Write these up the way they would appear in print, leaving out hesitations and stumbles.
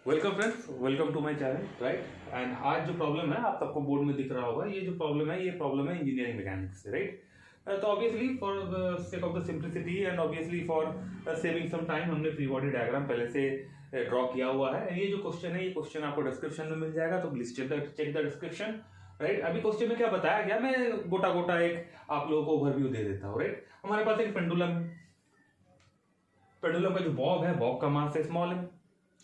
Welcome friends, welcome to my channel. Right, and आज जो problem है आप सबको बोर्ड में दिख रहा होगा, ये जो प्रॉब्लम है ये प्रॉब्लम है इंजीनियरिंग मैकेनिक्स से। राइट, तो obviously for the sake of the simplicity and obviously for saving some time हमने फ्री बॉडी डायग्राम पहले से ड्रॉ किया हुआ है। ये जो क्वेश्चन है ये क्वेश्चन आपको डिस्क्रिप्शन में मिल जाएगा, तो please check the description. Right, अभी क्वेश्चन में क्या बताया गया मैं गोटा गोटा एक आप लोगों को ओवरव्यू दे देता हूँ। राइट, हमारे पास एक पेंडुलम है, पेंडुलम का जो बॉब है, बॉब का मास है स्मॉल है।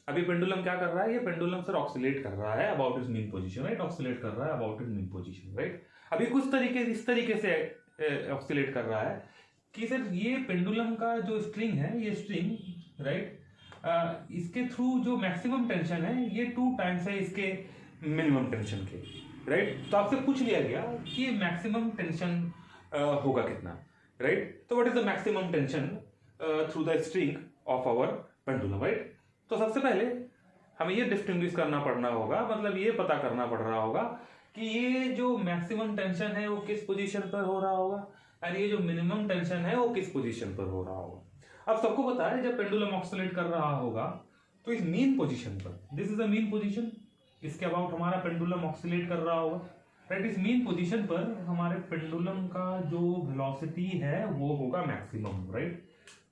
अभी पेंडुलम क्या कर रहा है, ये पेंडुलम सर ऑक्सीलेट कर रहा है about is mean position. Right, oxalate कर रहा है about is mean position. Right, अभी कुछ तरीके इस तरीके से ऑक्सीलेट कर रहा है कि सर ये पेंडुलम का जो स्ट्रिंग है, ये स्ट्रिंग राइट इसके थ्रू जो मैक्सिमम टेंशन है ये 2 टाइम्स है इसके मिनिमम टेंशन के। राइट, तो आपसे पूछ लिया गया कि मैक्सिमम टेंशन होगा कितना। राइट, तो what is the maximum tension through the string of our pendulum. Right, तो सबसे पहले हमें ये डिस्टिंग्विश करना पड़ना होगा, मतलब ये पता करना पड़ रहा होगा कि ये जो मैक्सिमम टेंशन है वो किस पोजीशन पर हो रहा होगा और ये जो मिनिमम टेंशन है वो किस पोजीशन पर हो रहा होगा। अब सबको पता है जब पेंडुलम ऑक्सीलेट कर रहा होगा तो इस मीन पोजीशन पर, this is the mean position, इसके अबाउट हमारा पेंडुलम ऑक्सीलेट कर रहा होगा। राइट, इस मीन पोजीशन पर हमारे पेंडुलम का जो वेलोसिटी है वो होगा मैक्सिमम। राइट,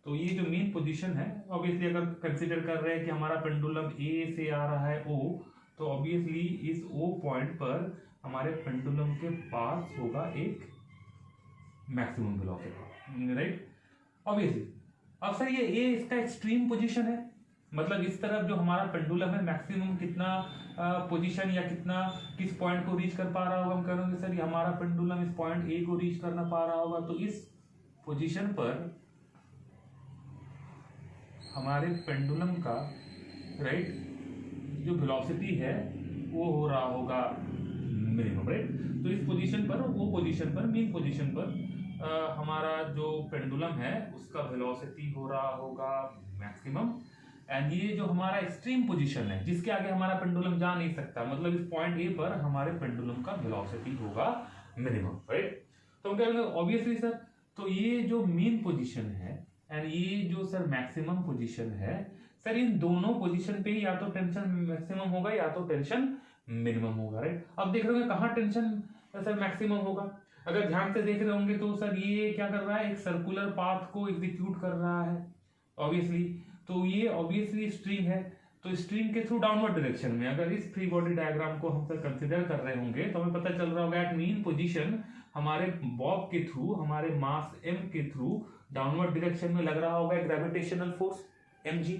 तो ये जो मीन पोजीशन है, ऑब्वियसली अगर कंसीडर कर रहे हैं कि हमारा पेंडुलम ए से आ रहा है ओ, तो ऑब्वियसली इस ओ पॉइंट पर हमारे पेंडुलम के पास होगा एक मैक्सिमम वेलोसिटी। राइट, ऑब्वियसली अब सर ये ए इसका एक्सट्रीम पोजीशन है, मतलब इस तरफ जो हमारा पेंडुलम है मैक्सिमम कितना पोजीशन या कितना किस पॉइंट को रीच कर पा रहा होगा। हम कहेंगे सर ये हमारा पेंडुलम इस पॉइंट ए को रीच करना पा रहा होगा, तो इस पोजीशन पर हमारे पेंडुलम का राइट जो वेलोसिटी है वो हो रहा होगा मिनिमम। राइट, तो इस पोजीशन पर, वो पोजीशन पर, मीन पोजीशन पर हमारा जो पेंडुलम है उसका वेलोसिटी हो रहा होगा मैक्सिमम। एंड ये जो हमारा एक्सट्रीम पोजीशन है जिसके आगे हमारा पेंडुलम जा नहीं सकता, मतलब इस पॉइंट ए पर हमारे पेंडुलम का वेलोसिटी होगा मिनिमम। राइट, तो हम कहेंगे ऑब्वियसली सर, तो ये जो मीन पोजीशन है एंड ये जो सर मैक्सिमम पोजीशन है, सर इन दोनों पोजीशन पे या तो टेंशन मैक्सिमम होगा या तो टेंशन मिनिमम होगा। राइट, अब देख रहे होंगे कहाँ टेंशन सर मैक्सिमम होगा। अगर ध्यान से देख रहे होंगे तो सर ये क्या कर रहा है, एक सर्कुलर पाथ को एग्जीक्यूट कर रहा है ऑब्वियसली। तो ये ऑब्वियसली स्ट्रिंग है, तो स्ट्रिंग के थ्रू डाउनवर्ड डायरेक्शन में अगर इस फ्री बॉडी डायग्राम को हम सर कंसिडर कर रहे होंगे तो हमें पता चल रहा होगा एट मीन पोजीशन हमारे बॉब के थ्रू, हमारे मास m के थ्रू डाउनवर्ड डायरेक्शन में लग रहा होगा ग्रेविटेशनल फोर्स mg।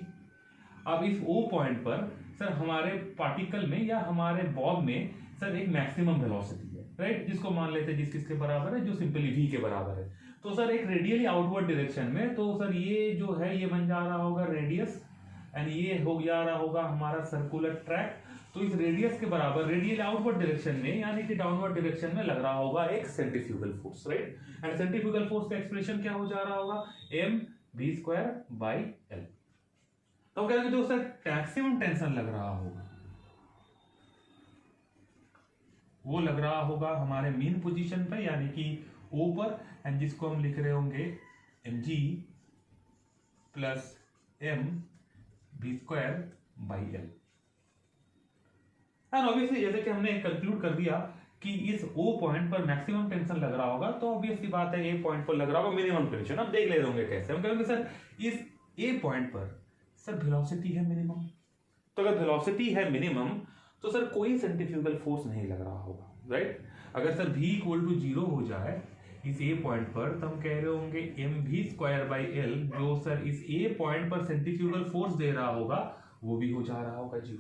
अब इस O पॉइंट पर सर हमारे पार्टिकल में या हमारे बॉब में सर एक मैक्सिमम वेलोसिटी है। राइट, जिसको मान लेते हैं जिस किसके बराबर है, जो सिंपली v के बराबर है। तो सर एक रेडियली आउटवर्ड डायरेक्शन में, तो सर ये जो है ये बन जा रहा होगा रेडियस एंड ये हो जा रहा होगा हमारा सर्कुलर ट्रैक। तो इस रेडियस के बराबर रेडियल आउटवर्ड डायरेक्शन में यानी कि डाउनवर्ड डायरेक्शन में लग रहा होगा एक centrifugal force. Right, and centrifugal force का एक्सप्रेशन क्या हो जा रहा होगा, mv²/L। तो कह रहे जो सर मैक्सिमम टेंशन लग रहा होगा वो लग रहा होगा हमारे मीन पोजीशन पर यानी कि O पर, एंड जिसको हम लिख रहे होंगे mg + mv²/L। एंड ऑब्वियसली जैसे कि हमने कंक्लूड कर दिया कि इस O पॉइंट पर मैक्सिमम टेंशन लग रहा होगा, तो ऑब्वियसली बात है A पॉइंट पर लग रहा होगा मिनिमम टेंशन। अब देख ले रहे होंगे कैसे, हम कहेंगे सर इस A पॉइंट पर सर वेलोसिटी है मिनिमम, तो अगर वेलोसिटी है मिनिमम तो सर कोई सेंट्रीफ्यूगल फोर्स नहीं लग रहा होगा। राइट, अगर सर v = 0 हो जाए इस A पॉइंट पर तो हम कह रहे होंगे mv²/L जो सर इस A पॉइंट पर सेंट्रीफ्यूगल फोर्स दे रहा होगा वो भी हो जा रहा होगा 0।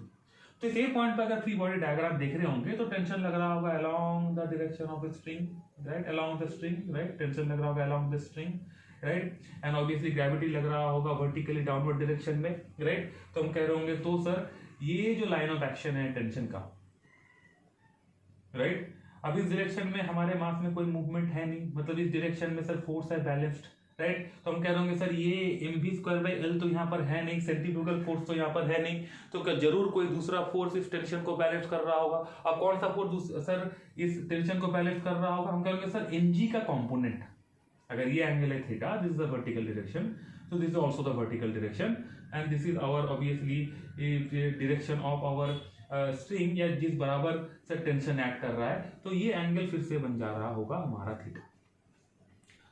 तो इस ए पॉइंट पर अगर फ्री बॉडी डायग्राम देख रहे होंगे तो टेंशन लग रहा होगा along the direction of string. Right, along the string. Right, tension लग रहा होगा along the string. Right, and obviously gravity लग रहा होगा वर्टिकली डाउनवर्ड डायरेक्शन में। राइट, तो हम कह रहे होंगे तो सर ये जो लाइन ऑफ एक्शन है टेंशन का, राइट, अब इस डायरेक्शन में हमारे मास में कोई मूवमेंट है नहीं, मतलब इस डायरेक्शन में सर फोर्स है बैलेंस्ड। राइट, तो हम कह रहे होंगे सर ये mv²/L तो यहाँ पर है नहीं, सेंट्रीफ्यूगल फोर्स तो यहाँ पर है नहीं, तो क्या जरूर कोई दूसरा फोर्स इस टेंशन को बैलेंस कर रहा होगा। अब कौन सा फोर्स सर इस टेंशन को बैलेंस कर रहा होगा, हम कहेंगे सर mg का कॉम्पोनेंट, अगर ये एंगल है theta, this is the vertical direction, So this is also the vertical direction and this is our obviously direction of our string या जिस बराबर से टेंशन एक्ट कर रहा है, तो ये एंगल फिर से बन जा रहा होगा हमारा थीटा।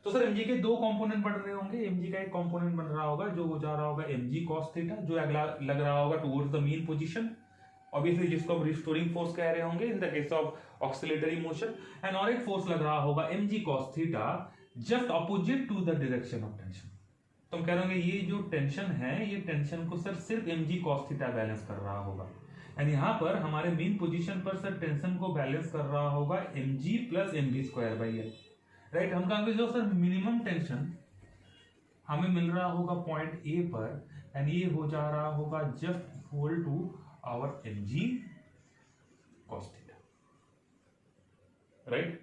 तो सर mg के दो कंपोनेंट बन रहे होंगे, mg का एक कंपोनेंट बन रहा होगा जो हो जा रहा होगा mg cos थीटा, जो अगला लग रहा होगा towards the mean position, obviously जिसको हम रिस्टोरिंग फोर्स कह रहे होंगे in the case of oscillatory motion, and और एक फोर्स लग रहा होगा mg cos theta just opposite to the direction of tension. तो हम कह रहे होंगे ये जो टेंशन है, ये टेंशन को सर सिर्फ mg cos थीटा बैलेंस कर रहा होगा, एंड यहाँ पर हमारे मेन पोजीशन पर सर टेंशन को बैलेंस कर रहा होगा mg plus mv square by L, right. हम कहेंगे जो सर मिनिमम टेंशन हमें मिल रहा होगा पॉइंट ए पर, एंड ये हो जा रहा होगा just equal to our mg cos theta, right.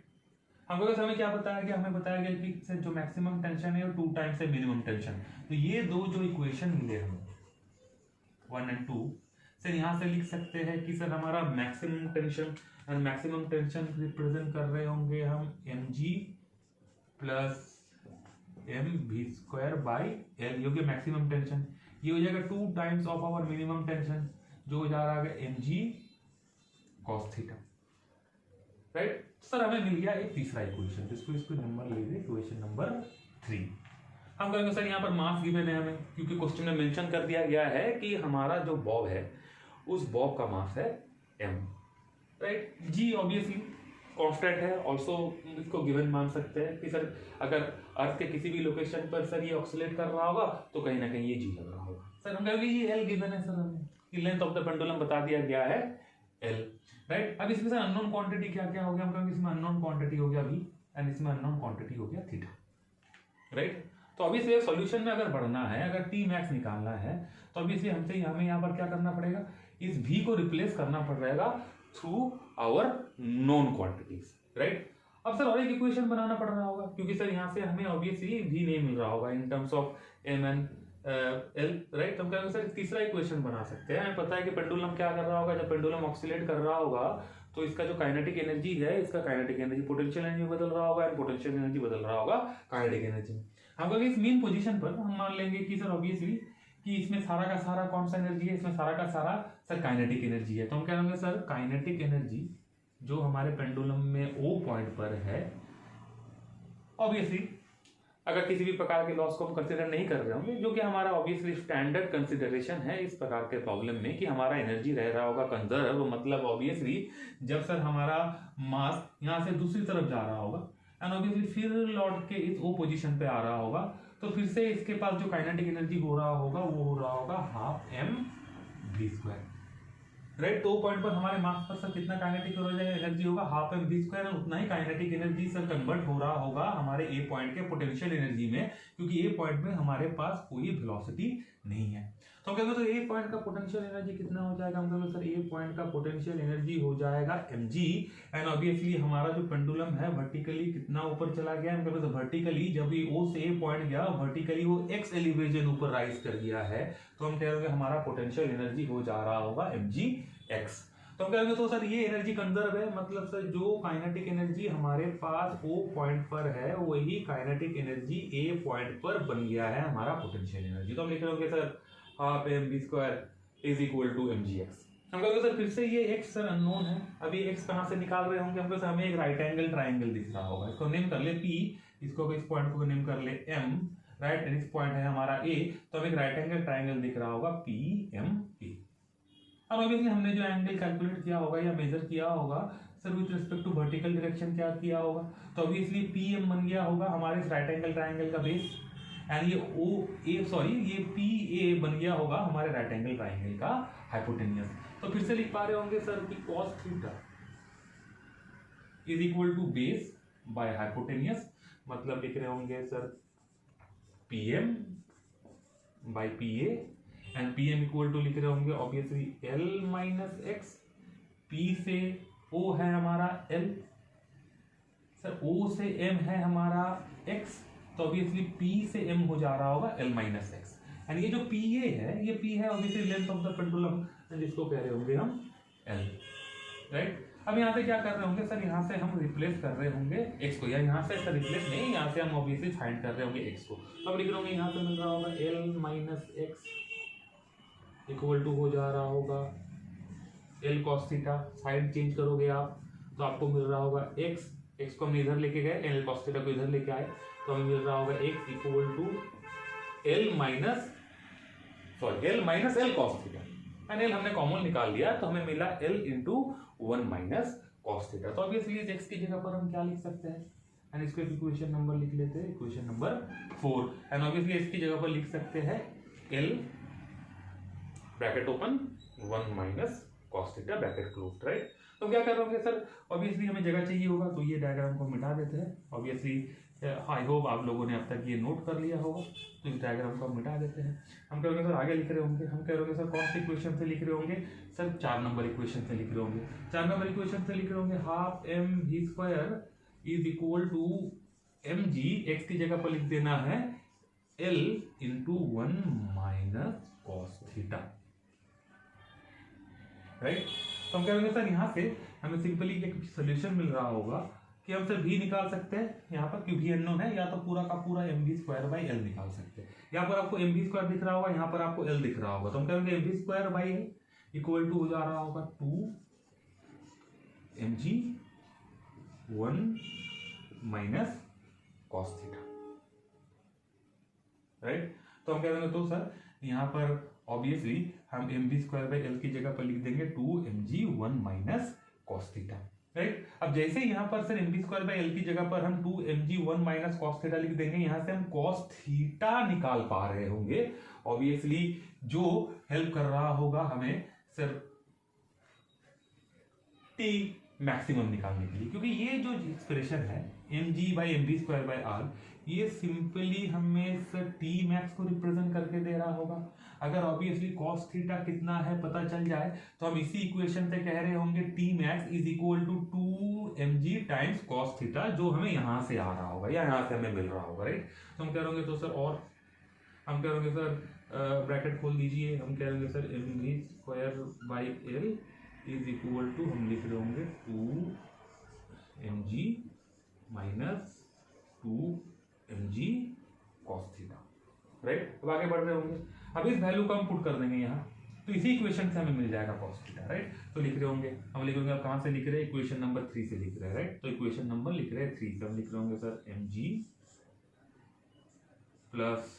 हमको हमें क्या बताया गया, हमें बताया गया कि सर जो मैक्सिमम टेंशन है वो 2 टाइम्स है मिनिमम टेंशन। तो ये दो जो इक्वेशन मिले हमें 1 और 2, सर यहाँ से लिख सकते हैं कि सर हमारा maximum tension, and maximum tension represent कर रहे होंगे हम mg plus mv square by L, ये मैक्सिमम टेंशन। ये हो जाएगा 2 times of our minimum tension जो हो जा रहा है mg cos theta, right. Sir हमें मिल गया एक तीसरा इक्वेशन, इसको नंबर ले लें इक्वेशन नंबर 3। हम कहेंगे सर यहाँ पर मास गिवन है हमें, क्योंकि क्वेश्चन में मेंशन कर दिया गया है कि हमारा जो बॉब है उस बॉब का मास है m, right. g obviously constant है, ऑल्सो इसको गिवन मान सकते हैं कि सर अगर अर्थ के किसी भी लोकेशन पर सर ये ऑक्सिलेट कर रहा होगा तो कहीं ना कहीं ये g लग रहा होगा। सर हम कहेंगे ये l गिवन है, सर हमें कि लेंथ ऑफ द पेंडुलम बता दिया गया है l, राइट। अब इसमें सर अननोन क्वांटिटी क्या क्या हो गया, हम कहेंगे इसमें अननोन क्वांटिटी हो गया v एंड इसमें अननोन क्वांटिटी हो गया थीटा, राइट। तो ऑब्वियसली सॉल्यूशन में अगर बढ़ना है, अगर टी मैक्स निकालना है, तो ऑब्वियसली हमें यहाँ पर क्या करना पड़ेगा, इस v को रिप्लेस करना पड़ेगा through our known quantities, right. अब सर और एक इक्वेशन बनाना पड़ रहा होगा, क्योंकि सर यहाँ से हमें ऑब्वियसली v नहीं मिल रहा होगा इन terms of m and l, right. हम कहेंगे सर तीसरा इक्वेशन बना सकते हैं। हमें पता है कि पेंडुलम क्या कर रहा होगा, जब पेंडुलम ऑक्सिलेट कर रहा होगा तो इसका जो काइनेटिक एनर्जी है, इसका काइनेटिक एनर्जी पोटेंशियल एनर्जी बदल रहा होगा, एंड पोटेंशियल एनर्जी बदल रहा होगा काइनेटिक एनर्जी में। हम कहेंगे इस मेन पोजीशन पर हम मान लेंगे कि सर ऑब्वियसली कि इसमें सारा का सारा कौन सा एनर्जी है, इसमें सारा का सारा सर काइनेटिक एनर्जी है। तो हम कहेंगे सर काइनेटिक एनर्जी जो हमारे पेंडुलम में ओ पॉइंट पर है, ऑब्वियसली अगर किसी भी प्रकार के लॉस को हम कंसिडर नहीं कर रहे होंगे, जो कि हमारा ऑब्वियसली स्टैंडर्ड कंसिडरेशन है इस प्रकार के प्रॉब्लम में कि हमारा एनर्जी रह रहा होगा कंजर्व, मतलब ऑब्वियसली जब सर हमारा मास यहाँ से दूसरी तरफ जा रहा होगा एंड ऑब्वियसली फिर लौट के इस ओ पोजीशन पे आ रहा होगा, तो फिर से इसके पास जो काइनेटिक एनर्जी हो रहा होगा वो हो रहा होगा हाफ mv स्क्वायर, राइट। तो पॉइंट पर हमारे मास पर सर कितना काइनेटिक एनर्जी होगा, हाफ mv स्क्वायर, और उतना ही काइनेटिक एनर्जी सर कन्वर्ट हो रहा होगा हमारे ए पॉइंट के पोटेंशियल एनर्जी में, क्योंकि ए पॉइंट में हमारे पास कोई वेलोसिटी नहीं है। तो हम कहेंगे सर ए पॉइंट का पोटेंशियल एनर्जी कितना हो जाएगा, हम कहेंगे सर ए पॉइंट का पोटेंशियल एनर्जी हो जाएगा mg, एंड ऑब्वियसली हमारा जो पेंडुलम है वर्टिकली कितना ऊपर चला गया, हम कहेंगे वर्टिकली जब ये ओ से ए पॉइंट गया वर्टिकली वो x एलिवेशन ऊपर राइज कर गया है, तो हम कहेंगे हमारा पोटेंशियल एनर्जी हो जा रहा होगा mg x। तो हम कहेंगे तो सर ये एनर्जी कंजर्व है, मतलब सर जो काइनेटिक एनर्जी हमारे पास ओ पॉइंट पर है वही काइनेटिक एनर्जी ए पॉइंट पर बन गया है हमारा पोटेंशियल एनर्जी। तो हम लिख रहे होंगे sir half mv square is equal to mgx। हम कहेंगे सर फिर से ये x सर अननोन है, अभी x कहाँ से निकाल रहे होंगे, हमको हमें एक राइट एंगल ट्राइंगल दिख रहा होगा, इसको नेम कर ले p, इसको इस पॉइंट को नेम कर ले m, राइट, एंड इस पॉइंट है हमारा a, तो हमें एक राइट एंगल ट्राइंगल दिख रहा होगा PMA। अब ऑब्वियसली हमने जो एंगल कैलकुलेट किया होगा या मेजर किया होगा sir with respect to vertical direction क्या किया होगा, तो ऑब्वियसली PM बन गया होगा हमारे इस राइट एंगल ट्राइंगल का बेस, एंड ये ये PA बन गया होगा हमारे राइट एंगल ट्राइंगल का हाइपोटेन्यूस। तो फिर से लिख पा रहे होंगे सर कि cos theta is equal to base by hypotenuse, मतलब लिख रहे होंगे sir PM by PA, and PM equal to लिख रहे होंगे obviously L minus X, P से O है हमारा L, सर O से M है हमारा X, तो ऑब्वियसली P से M हो जा रहा होगा L माइनस एक्स, एंड ये जो PA है ये P है obviously length of the pendulum जिसको कह रहे होंगे हम L, राइट। अब यहाँ से क्या कर रहे होंगे सर, यहाँ से हम रिप्लेस कर रहे होंगे x को, या यहाँ से सर रिप्लेस नहीं, यहाँ से हम ऑब्वियसली फाइंड कर रहे होंगे x को। अब लिख रहे होंगे यहाँ पे मिल रहा होगा l minus X equal to हो जा रहा होगा l cos theta. Side change करोगे आप तो आपको मिल रहा होगा x को हम इधर लेके गए, l cos थीटा को इधर लेके आए तो हमें मिल रहा होगा x equal to l minus l cos theta. And l हमने कॉमन निकाल लिया तो हमें मिला l into 1 minus cos theta. तो ऑब्वियसली x की जगह पर हम क्या लिख सकते हैं, एंड इसको इक्वेशन नंबर लिख लेते हैं, इक्वेशन नंबर 4। एंड ऑब्वियसली इसकी जगह पर लिख सकते हैं l bracket open 1 minus cos theta bracket close, right. तो क्या कर रहे होंगे सर, ऑब्वियसली हमें जगह चाहिए होगा तो ये डायग्राम को मिटा देते हैं। ऑब्वियसली आई होप आप लोगों ने अब तक ये नोट कर लिया होगा, तो इस डायग्राम को हम मिटा देते हैं। हम कह रहे सर आगे लिख रहे होंगे, हम कह रहे होंगे सर कौन सी इक्वेशन से लिख रहे होंगे, सर 4 नंबर इक्वेशन से लिख रहे होंगे। 4 नंबर इक्वेशन से लिख रहे होंगे half M V square is equal to M G, X की जगह पर लिख देना है L into 1 minus cos theta, right. तो हम कह रहे सर यहाँ से हमें सिंपली एक सोल्यूशन मिल रहा होगा कि हम सर भी निकाल सकते हैं यहाँ पर, क्योंकि भी अननोन है, या तो पूरा का पूरा M B square by L निकाल सकते हैं। यहाँ पर आपको एम बी स्क्वायर दिख रहा होगा, यहाँ पर आपको एल दिख रहा होगा, तो हम कहेंगे M B square by L equal to हो जा रहा होगा 2 M G 1 minus cos theta, right. तो हम कह देंगे तो सर यहाँ पर ऑब्वियसली हम M B square by L की जगह पर लिख देंगे 2 M G 1 minus cos theta, right. अब जैसे यहाँ पर sir M B square by L की जगह पर हम 2 M G 1 minus cos theta लिख देंगे, यहाँ से हम कॉस थीटा निकाल पा रहे होंगे। ऑब्वियसली जो हेल्प कर रहा होगा हमें सर टी मैक्सिमम निकालने के लिए, क्योंकि ये जो एक्सप्रेशन है M G by M B square by R, ये सिंपली हमें सर टी मैक्स को रिप्रेजेंट करके दे रहा होगा। अगर ऑब्वियसली कॉस थीटा कितना है पता चल जाए तो हम इसी इक्वेशन से कह रहे होंगे T max is equal to 2 M G times cos theta, जो हमें यहां से आ रहा होगा या यहां से हमें मिल रहा होगा, राइट। तो हम कह रहे तो सर, और हम कह रहे सर ब्रैकेट खोल दीजिए, हम कह रहे sir M B square by L is equal to, हम लिख रहे होंगे 2 M G minus 2 M G cos theta, right. अब आगे बढ़ रहे होंगे, अब इस वैल्यू को हम पुट कर देंगे यहाँ, तो इसी इक्वेशन से हमें मिल जाएगा कॉस थीटा, राइट। तो लिख रहे होंगे, हम लिख रहे होंगे, अब कहाँ से लिख रहे हैं, इक्वेशन नंबर 3 से लिख रहे हैं, राइट। तो इक्वेशन नंबर लिख रहे हैं 3 से, हम लिख रहे होंगे sir M G plus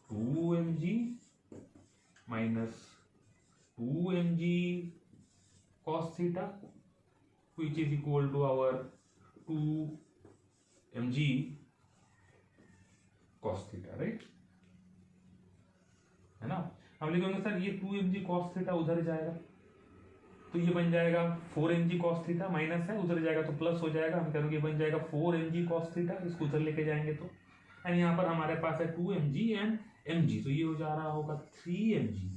2 M G minus 2 M G cos theta which is equal to our 2 M G cos theta, right, है ना। हम लिखेंगे सर ये 2 एम जी कॉस थीटा उधर जाएगा तो ये बन जाएगा 4 M G cos theta, minus है उधर जाएगा तो प्लस हो जाएगा, हम कहेंगे बन जाएगा 4 एम जी कॉस थीटा, इसको उधर लेके जाएंगे तो, एंड यहाँ पर हमारे पास है 2 M G and M G, तो ये हो जा रहा होगा 3 M G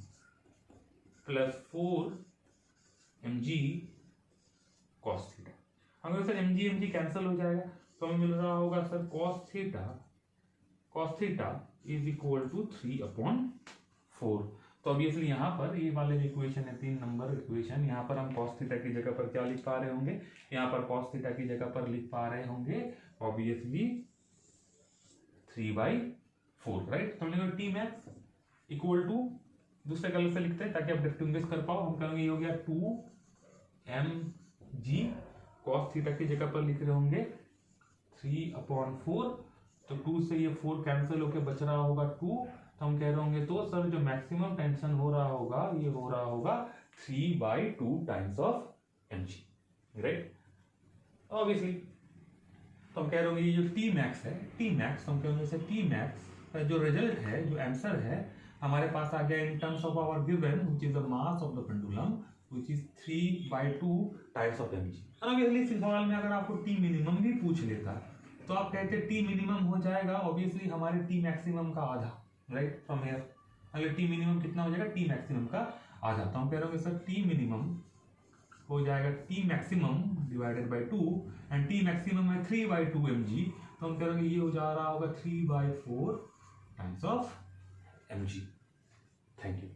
plus 4 M G cos theta. हम सर एम जी कैंसिल हो जाएगा तो हमें मिल रहा होगा sir cos theta is equal to 3/4। तो ऑब्वियसली यहाँ पर ये वाले इक्वेशन है 3 नंबर इक्वेशन, यहाँ पर हम cos थीटा की जगह पर क्या लिख पा रहे होंगे, यहाँ पर cos थीटा की जगह पर लिख पा रहे होंगे ऑब्वियसली 3/4, राइट। तो हम लिखेंगे टी मैक्स इक्वल टू, दूसरे कलर से लिखते हैं ताकि आप डिस्टिंग्विश कर पाओ, हम कहेंगे ये हो गया 2 एम जी cos थीटा की जगह पर लिख रहे होंगे 3/4, तो 2 से ये 4 कैंसिल होके बच रहा होगा 2, तो हम कह रहे होंगे तो सर जो मैक्सिमम टेंशन हो रहा होगा ये हो रहा होगा 3/2 times of M G, right. Obviously तो हम कह रहे होंगे ये जो टी मैक्स है, टी मैक्स हम कहेंगे से टी मैक्स जो रिजल्ट है, जो आंसर है हमारे पास आ गया in terms of our given which is the mass of the pendulum which is 3/2 times of M G. Obviously इस सवाल में अगर आपको टी मिनिमम भी पूछ लेता तो आप कहते टी मिनिमम हो जाएगा ऑब्वियसली हमारे टी मैक्सिमम का आधा, राइट, फ्रॉम हियर। अगर टी मिनिमम कितना हो जाएगा, टी मैक्सिमम का आधा, तो हम कह रहे हैं सर टी मिनिमम हो जाएगा T maximum divided by 2 and T maximum है 3/2 एम जी, तो हम कह रहे हैं ये हो जा रहा होगा 3/4 times of M G. Thank you.